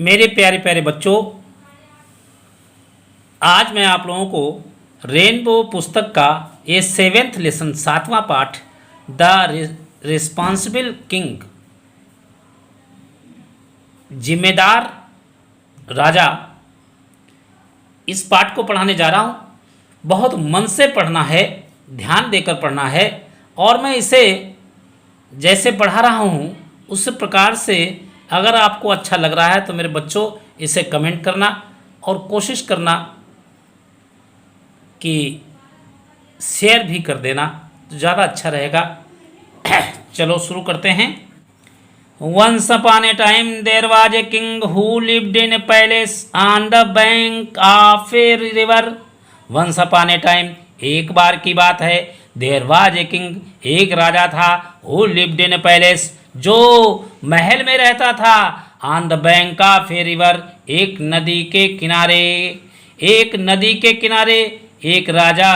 मेरे प्यारे प्यारे बच्चों, आज मैं आप लोगों को रेनबो पुस्तक का ये 7th लेसन 7वां पाठ द रिस्पॉन्सिबल किंग जिम्मेदार राजा, इस पाठ को पढ़ाने जा रहा हूँ। बहुत मन से पढ़ना है, ध्यान देकर पढ़ना है और मैं इसे जैसे पढ़ा रहा हूँ उस प्रकार से अगर आपको अच्छा लग रहा है तो मेरे बच्चों इसे कमेंट करना और कोशिश करना कि शेयर भी कर देना तो ज़्यादा अच्छा रहेगा। चलो शुरू करते हैं। Once upon a time there was a king who lived in a palace on the bank of a river. Once upon a time, एक बार की बात है। There was a king, एक राजा था। Who lived in a palace, जो महल में रहता था। On the bank of a river, एक नदी के किनारे। एक नदी के किनारे एक राजा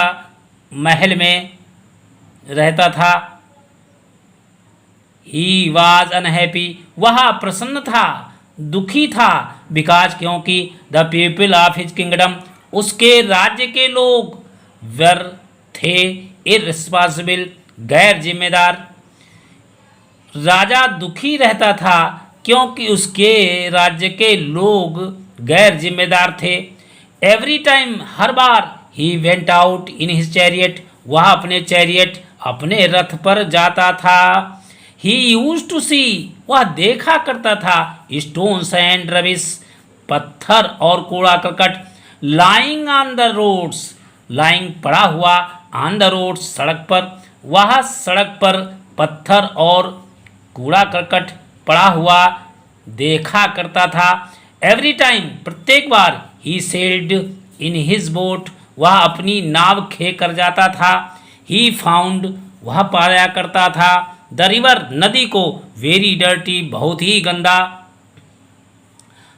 महल में रहता था। He was unhappy, वह प्रसन्न था, दुखी था। बिकॉज क्योंकि the people of his kingdom, उसके राज्य के लोग वर थे इररिस्पॉन्सिबल, गैर जिम्मेदार। राजा दुखी रहता था क्योंकि उसके राज्य के लोग गैर जिम्मेदार थे। Every time, her bar, he went out in his chariot, वह अपने चैरियट अपने रथ पर जाता था। ही यूज टू सी, वह देखा करता था, स्टोन्स एंड रबिश, पत्थर और कूड़ा करकट, lying on the roads, lying पड़ा हुआ, ऑन द रोड्स, सड़क पर। वह सड़क पर पत्थर और कूड़ा करकट पड़ा हुआ देखा करता था। एवरी टाइम, प्रत्येक बार, ही सेल्ड इन हिज बोट, वह अपनी नाव खे कर जाता था। ही फाउंड, वह पाया करता था, द रिवर, नदी को, वेरी डर्टी, बहुत ही गंदा।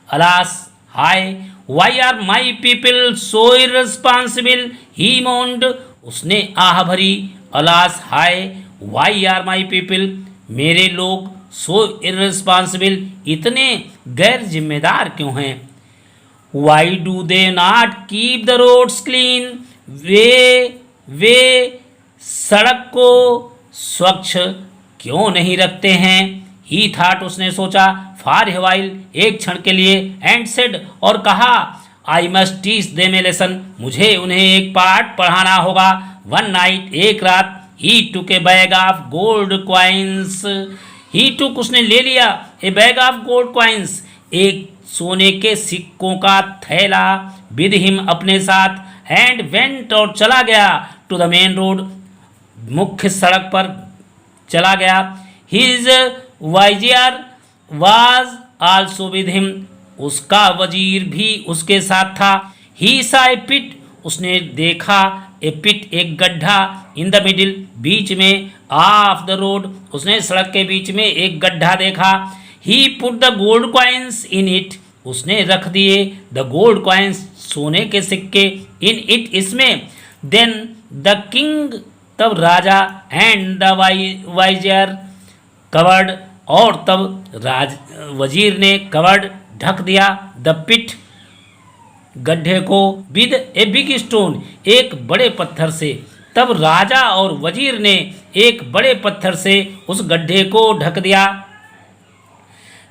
अलास, हाय, why are my people so irresponsible, he moaned, उसने आह भरी। अलास, हाय, वाई आर माई पीपल, मेरे लोग, सो इररिस्पॉन्सिबल, इतने गैर जिम्मेदार क्यों हैं। Why do they not keep the roads clean, वे सड़क को स्वच्छ क्यों नहीं रखते हैं। ही थाट, उसने सोचा, फॉर ए व्हाइल, एक क्षण के लिए, एंड सेड, और कहा, I must teach them A lesson, मुझे उन्हें एक पाठ पढ़ाना होगा। वन नाइट, एक रात, he took a bag of gold coins, he took, उसने ले लिया, a bag of gold coins, एक सोने के सिक्कों का थैला, विद हिम, अपने साथ, एंड वेंट, और चला गया, टू द मेन रोड, मुख्य सड़क पर चला गया। His vizier was also with him, उसका वजीर भी उसके साथ था। ही सा ए पिट, उसने देखा, ए पिट, एक गड्ढा, इन द मिडिल, बीच में, ऑफ द रोड, उसने सड़क के बीच में एक गड्ढा देखा। He put the gold coins in it, उसने रख दिए, द गोल्ड क्वाइंस, सोने के सिक्के, इन इट, इसमें। देन द किंग, तब राजा, एंड द वाइजर कवर्ड, और तब वजीर ने कवर्ड, ढक दिया, द पिट, गड्ढे को, विद ए बिग स्टोन, एक बड़े पत्थर से। तब राजा और वजीर ने एक बड़े पत्थर से उस गड्ढे को ढक दिया।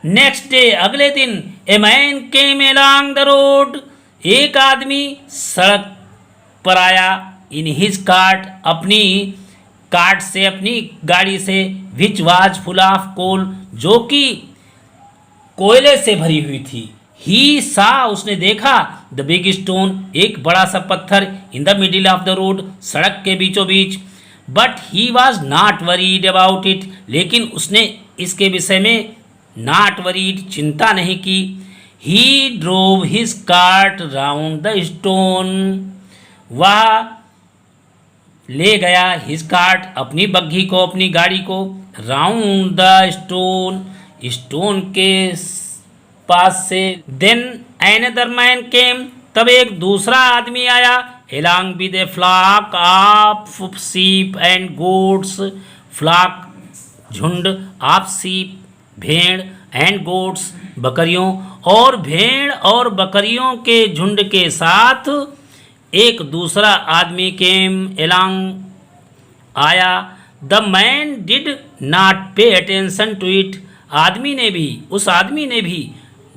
नेक्स्ट डे, अगले दिन, a man came along the road, एक आदमी सड़क पर आया, इन हिज कार्ट, अपनी कार्ट से, अपनी गाड़ी से, which was full of coal, जो कि कोयले से भरी हुई थी। ही सा, उसने देखा, द बिग स्टोन, एक बड़ा सा पत्थर, in the middle of the road, सड़क के बीचों बीच। But he was not worried about it, लेकिन उसने इसके विषय में नॉट वरीड, चिंता नहीं की। He drove his cart round the stone, वह ले गया हिज कार्ट, अपनी बग्घी को, अपनी गाड़ी को, राउंड द स्टोन, स्टोन के पास से। देन अनदर मैन केम, तब एक दूसरा आदमी आया, along with a flock of sheep and goats, flock, झुंड, ऑफ सीप, भेड़, एंड गोट्स, बकरियों और भेड़ और बकरियों के झुंड के साथ एक दूसरा आदमी केम एलॉन्ग आया। The man did not pay attention to it, उस आदमी ने भी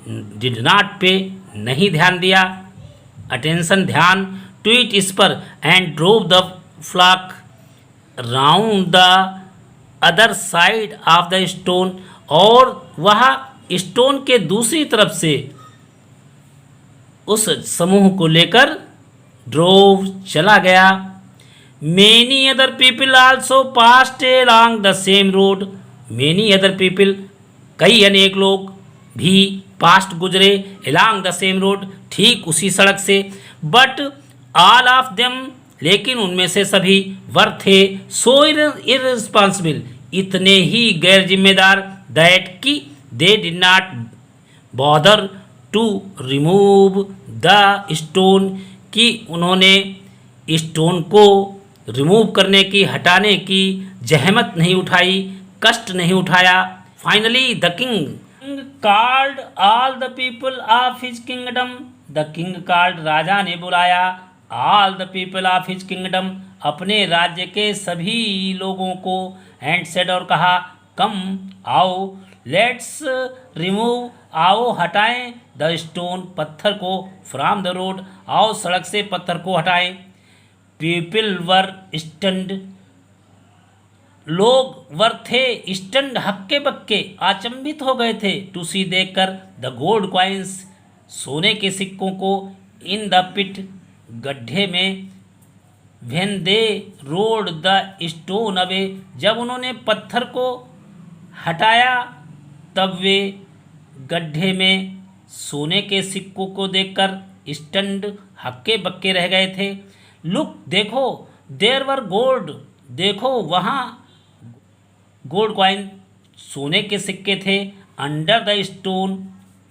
डिड नॉट पे नहीं ध्यान दिया, अटेंशन ध्यान, टू इट इस पर, and drove the flock round the other side of the stone, और वह स्टोन के दूसरी तरफ से उस समूह को लेकर ड्रोव चला गया। Many other people also passed along the same road, many other people, कई अनेक लोग भी पास्ट गुजरे, along द सेम रोड, ठीक उसी सड़क से, बट ऑल ऑफ देम, लेकिन उनमें से सभी वर थे सो इररिस्पॉन्सिबल, इतने ही गैर जिम्मेदार, दैट की they did not bother to remove the stone, कि उन्होंने स्टोन को रिमूव करने की, हटाने की जहमत नहीं उठाई, कष्ट नहीं उठाया। Finally the king called all the people of his kingdom, the king called, राजा ने बुलाया, all the people of his kingdom, अपने राज्य के सभी लोगों को, एंड सेड, और कहा, कम आओ, लेट्स रिमूव, आओ हटाएं, द स्टोन, पत्थर को, फ्रॉम द रोड, आओ सड़क से पत्थर को हटाएं। पीपल वर स्टंड, लोग वर थे स्टंड, हक्के बक्के, अचंभित हो गए थे, टू सी, देखकर, द गोल्ड कॉइन्स, सोने के सिक्कों को, इन द पिट, गड्ढे में, when they road the stone away, जब उन्होंने पत्थर को हटाया तब वे गड्ढे में सोने के सिक्कों को देखकर स्टंड, हक्के बक्के रह गए थे। लुक, देखो, देयर वर गोल्ड, देखो वहाँ गोल्ड कॉइन, सोने के सिक्के थे, अंडर द स्टोन,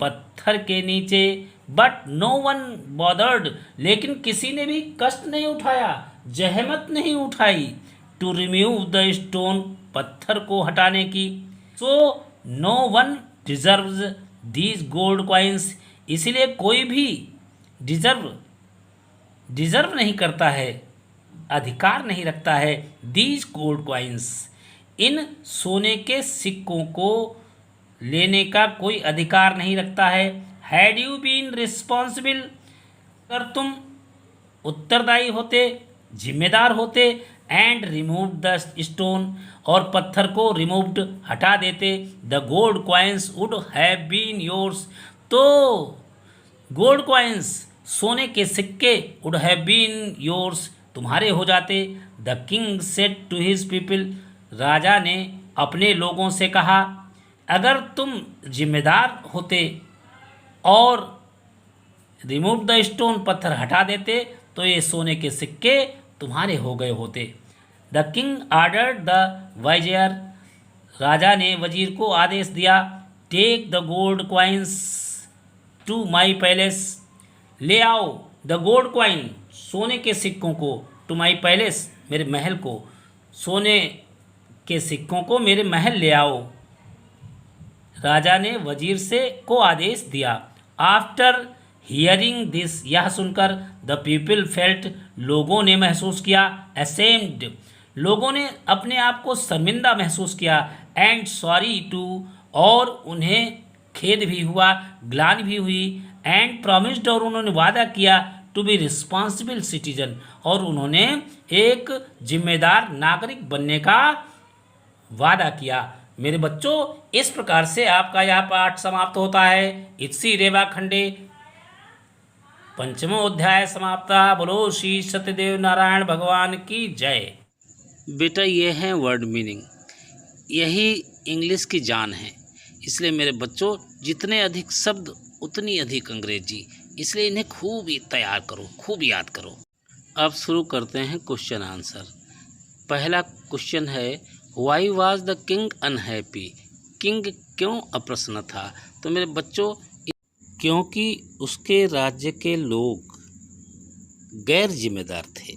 पत्थर के नीचे, बट नो वन बॉदर्ड, लेकिन किसी ने भी कष्ट नहीं उठाया, जहमत नहीं उठाई, टू रिमूव द स्टोन, पत्थर को हटाने की। So no one deserves these gold coins, इसलिए कोई भी डिजर्व नहीं करता है, अधिकार नहीं रखता है, दीज गोल्ड कॉइन्स, इन सोने के सिक्कों को लेने का कोई अधिकार नहीं रखता है। हैड यू बीन रिस्पॉन्सिबल, अगर तुम उत्तरदायी होते, जिम्मेदार होते, एंड रिमूव द स्टोन, और पत्थर को रिमूव्ड, हटा देते, the gold coins would have been yours, तो गोल्ड कॉइन्स, सोने के सिक्के, वुड हैव बीन योर्स, तुम्हारे हो जाते। The king said to his people, राजा ने अपने लोगों से कहा, अगर तुम जिम्मेदार होते और रिमूव द स्टोन, पत्थर हटा देते, तो ये सोने के सिक्के तुम्हारे हो गए होते। The king ordered the vizier, राजा ने वजीर को आदेश दिया, take the gold coins to my palace, ले आओ द गोल्ड कॉइन, सोने के सिक्कों को, टू माई पैलेस, मेरे महल को, सोने के सिक्कों को मेरे महल ले आओ। राजा ने वजीर से को आदेश दिया। आफ्टर हियरिंग दिस, यह सुनकर, द पीपल फेल्ट, लोगों ने महसूस किया, असेम्ड, लोगों ने अपने आप को शर्मिंदा महसूस किया, एंड सॉरी टू, और उन्हें खेद भी हुआ, ग्लानि भी हुई, एंड प्रॉमिस्ड, और उन्होंने वादा किया, टू बी रिस्पॉन्सिबल सिटीजन, और उन्होंने एक जिम्मेदार नागरिक बनने का वादा किया। मेरे बच्चों, इस प्रकार से आपका यह पाठ समाप्त होता है। इत्सी रेवा खंडे पंचमो अध्याय समाप्ता। बोलो श्री सत्यदेव नारायण भगवान की जय। बेटा, ये है वर्ड मीनिंग, यही इंग्लिश की जान है। इसलिए मेरे बच्चों, जितने अधिक शब्द उतनी अधिक अंग्रेजी, इसलिए इन्हें खूब तैयार करो, खूब याद करो। अब शुरू करते हैं क्वेश्चन आंसर। पहला क्वेश्चन है, why was the king unhappy, king क्यों अप्रसन्न था? तो मेरे बच्चों, क्योंकि उसके राज्य के लोग गैर जिम्मेदार थे।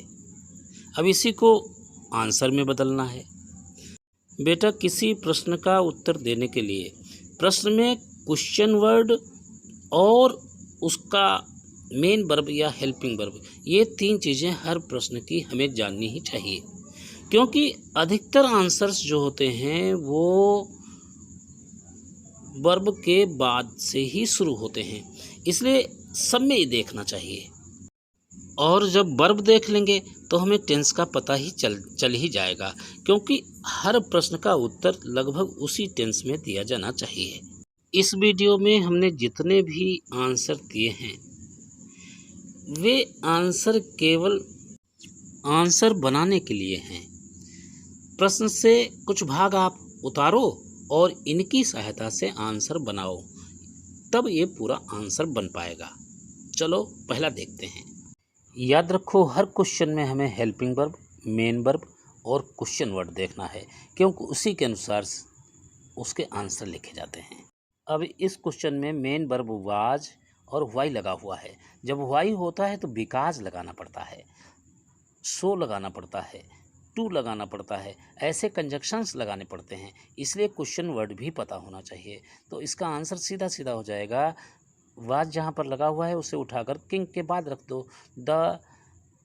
अब इसी को आंसर में बदलना है। बेटा, किसी प्रश्न का उत्तर देने के लिए प्रश्न में क्वेश्चन वर्ड और उसका मेन वर्ब या हेल्पिंग वर्ब, ये 3 चीज़ें हर प्रश्न की हमें जाननी ही चाहिए, क्योंकि अधिकतर आंसर्स जो होते हैं वो वर्ब के बाद से ही शुरू होते हैं, इसलिए सब में ये देखना चाहिए। और जब वर्ब देख लेंगे तो हमें टेंस का पता ही चल ही जाएगा, क्योंकि हर प्रश्न का उत्तर लगभग उसी टेंस में दिया जाना चाहिए। इस वीडियो में हमने जितने भी आंसर दिए हैं वे आंसर केवल आंसर बनाने के लिए हैं। प्रश्न से कुछ भाग आप उतारो और इनकी सहायता से आंसर बनाओ, तब ये पूरा आंसर बन पाएगा। चलो पहला देखते हैं। याद रखो, हर क्वेश्चन में हमें हेल्पिंग वर्ब, मेन वर्ब और क्वेश्चन वर्ड देखना है, क्योंकि उसी के अनुसार उसके आंसर लिखे जाते हैं। अब इस क्वेश्चन में मेन वर्ब वाज और वाई लगा हुआ है। जब वाई होता है तो बिकॉज लगाना पड़ता है, सो लगाना पड़ता है, टू लगाना पड़ता है, ऐसे कंजक्शंस लगाने पड़ते हैं, इसलिए क्वेश्चन वर्ड भी पता होना चाहिए। तो इसका आंसर सीधा सीधा हो जाएगा, वाज जहाँ पर लगा हुआ है उसे उठाकर किंग के बाद रख दो। द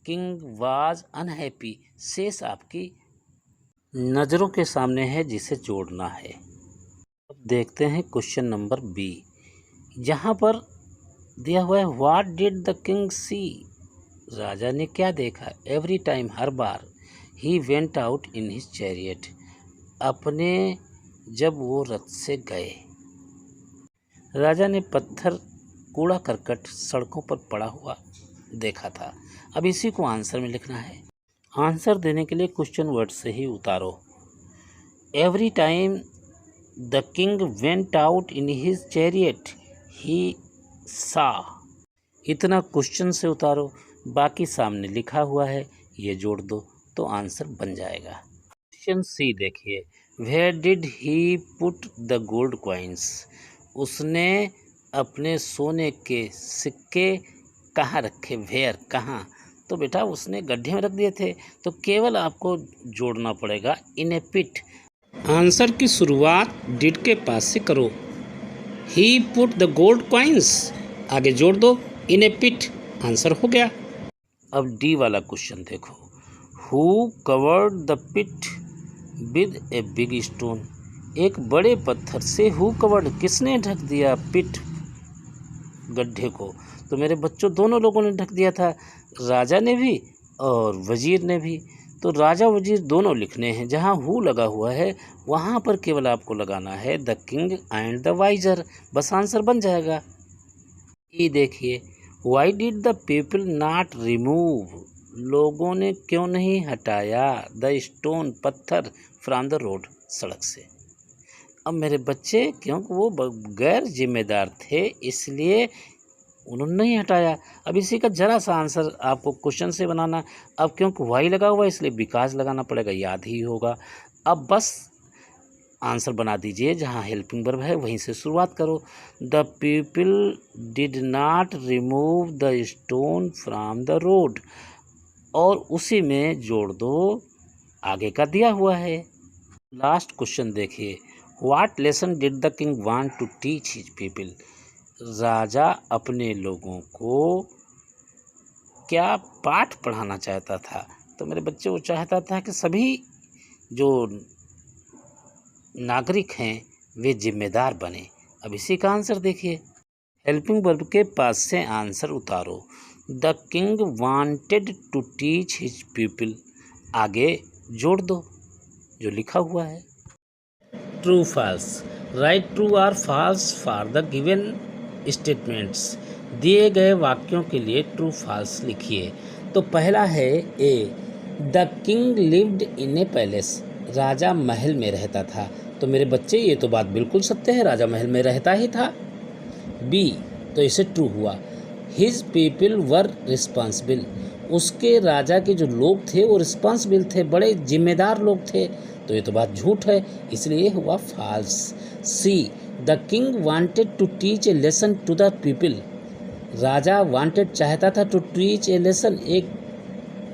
किंग वाज अनहैप्पी, शेष आपकी नज़रों के सामने है जिसे जोड़ना है। अब देखते हैं क्वेश्चन नंबर बी, जहाँ पर दिया हुआ है व्हाट डिड द किंग सी, राजा ने क्या देखा। Every time, her bar, he went out in his chariot, अपने जब वो रथ से गए। राजा ने पत्थर, कूड़ा करकट सड़कों पर पड़ा हुआ देखा था। अब इसी को आंसर में लिखना है। आंसर देने के लिए क्वेश्चन वर्ड से ही उतारो। Every time the king went out in his chariot he saw, इतना क्वेश्चन से उतारो, बाकी सामने लिखा हुआ है ये जोड़ दो तो आंसर बन जाएगा। क्वेश्चन सी देखिए, where did he put the gold coins, उसने अपने सोने के सिक्के कहाँ रखे। वेयर, कहाँ, तो बेटा उसने गड्ढे में रख दिए थे, तो केवल आपको जोड़ना पड़ेगा इन ए पिट। आंसर की शुरुआत डिड के पास से करो। ही पुट द गोल्ड कॉइन्स, आगे जोड़ दो इन ए पिट, आंसर हो गया। अब डी वाला क्वेश्चन देखो, who covered the pit with a big stone, एक बड़े पत्थर से हु कवर्ड, किसने ढक दिया पिट, गड्ढे को। तो मेरे बच्चों दोनों लोगों ने ढक दिया था, राजा ने भी और वजीर ने भी। तो राजा वजीर दोनों लिखने हैं, जहाँ हु लगा हुआ है वहाँ पर केवल आपको लगाना है the king and the vizier, बस आंसर बन जाएगा। ये देखिए, why did the people not remove, लोगों ने क्यों नहीं हटाया द स्टोन, पत्थर, फ्रॉम द रोड, सड़क से। अब मेरे बच्चे, क्योंकि वो गैर जिम्मेदार थे इसलिए उन्होंने नहीं हटाया। अब इसी का जरा सा आंसर आपको क्वेश्चन से बनाना। अब क्योंकि वाई लगा हुआ है इसलिए बिकॉज लगाना पड़ेगा, याद ही होगा। अब बस आंसर बना दीजिए, जहाँ हेल्पिंग वर्ब है वहीं से शुरुआत करो। The people did not remove the stone from the road, और उसी में जोड़ दो आगे का दिया हुआ है। लास्ट क्वेश्चन देखिए, what lesson did the king want to teach his people, राजा अपने लोगों को क्या पाठ पढ़ाना चाहता था। तो मेरे बच्चे वो चाहता था कि सभी जो नागरिक हैं वे जिम्मेदार बने। अब इसी का आंसर देखिए, हेल्पिंग वर्ब के पास से आंसर उतारो। The king wanted to teach his people, आगे जोड़ दो जो लिखा हुआ है। ट्रू फॉल्स, राइट ट्रू और false for the given statements, दिए गए वाक्यों के लिए ट्रू फॉल्स लिखिए। तो पहला है A, the king lived in a palace, राजा महल में रहता था। तो मेरे बच्चे ये तो बात बिल्कुल सत्य है, राजा महल में रहता ही था। बी, तो इसे ट्रू हुआ। हिज पीपल वर रिस्पॉन्सिबल, उसके राजा के जो लोग थे वो रिस्पॉन्सिबल थे, बड़े जिम्मेदार लोग थे। तो ये तो बात झूठ है, इसलिए हुआ false. See, the king wanted to teach a lesson to the people, राजा वांटेड चाहता था टू टीच ए लेसन, एक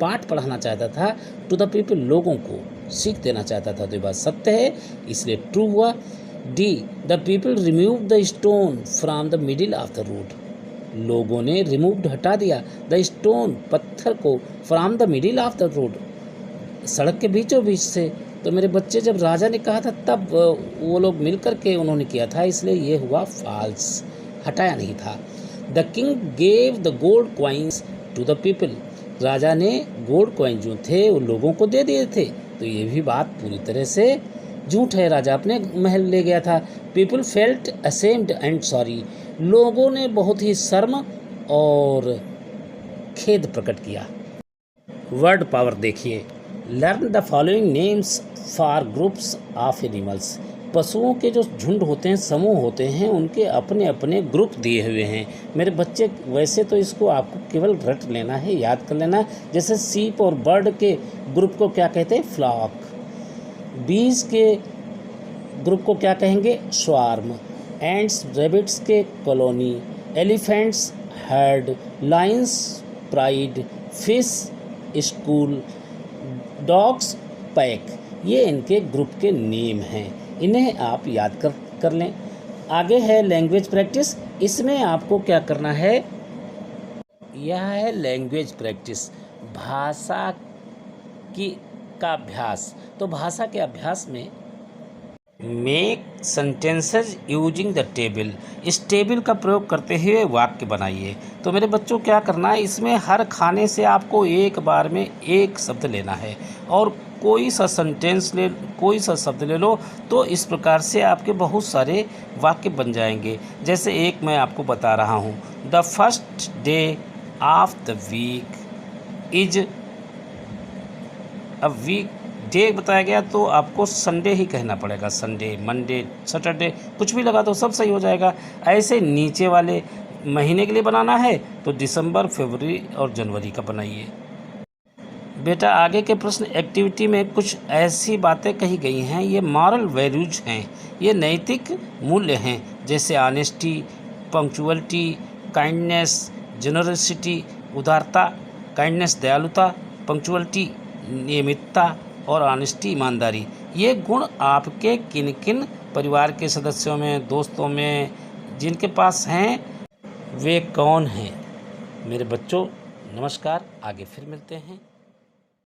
पाठ पढ़ाना चाहता था, टू द पीपल लोगों को सीख देना चाहता था। तो ये बात सत्य है, इसलिए ट्रू हुआ। D the people remove the stone from the middle of the road, लोगों ने रिमूव्ड हटा दिया द स्टोन पत्थर को from the middle of the road, सड़क के बीचों बीच से। तो मेरे बच्चे जब राजा ने कहा था तब वो लोग मिल कर के उन्होंने किया था, इसलिए ये हुआ फॉल्स, हटाया नहीं था। The king gave the gold coins to the people, राजा ने गोल्ड कॉइन जो थे वो लोगों को दे दिए थे, तो ये भी बात पूरी तरह से झूठ है, राजा अपने महल ले गया था। People felt ashamed and sorry, लोगों ने बहुत ही शर्म और खेद प्रकट किया। वर्ड पावर देखिए, learn the following names for groups of animals, पशुओं के जो झुंड होते हैं, समूह होते हैं, उनके अपने अपने ग्रुप दिए हुए हैं। मेरे बच्चे वैसे तो इसको आपको केवल रट लेना है, याद कर लेना। जैसे सीप और बर्ड के ग्रुप को क्या कहते हैं? फ्लॉक। बीज के ग्रुप को क्या कहेंगे? स्वार्म। एंड्स रैबिट्स के colony, elephants heard, Lions pride, fish school, dogs pack, ये इनके ग्रुप के नेम हैं, इन्हें आप याद कर लें। आगे है लैंग्वेज प्रैक्टिस, इसमें आपको क्या करना है? यह है लैंग्वेज प्रैक्टिस, भाषा का अभ्यास। तो भाषा के अभ्यास में make sentences using the table, इस टेबल का प्रयोग करते हुए वाक्य बनाइए। तो मेरे बच्चों क्या करना है, इसमें हर खाने से आपको एक बार में एक शब्द लेना है और कोई सा शब्द ले लो, तो इस प्रकार से आपके बहुत सारे वाक्य बन जाएंगे। जैसे एक मैं आपको बता रहा हूँ, the first day of the week is a weekday बताया गया, तो आपको संडे ही कहना पड़ेगा। संडे, मंडे, सैटरडे, कुछ भी लगा दो, सब सही हो जाएगा। ऐसे नीचे वाले महीने के लिए बनाना है तो दिसंबर, फरवरी और जनवरी का बनाइए। बेटा आगे के प्रश्न एक्टिविटी में कुछ ऐसी बातें कही गई हैं, ये मॉरल वैल्यूज हैं, ये नैतिक मूल्य हैं, जैसे ऑनेस्टी, पंक्चुअलिटी, काइंडनेस, जेनरसिटी, उदारता, काइंडनेस दयालुता, पंक्चुअलिटी नियमितता और ऑनेस्टी ईमानदारी। ये गुण आपके किन किन परिवार के सदस्यों में, दोस्तों में जिनके पास हैं, वे कौन हैं? मेरे बच्चों नमस्कार, आगे फिर मिलते हैं।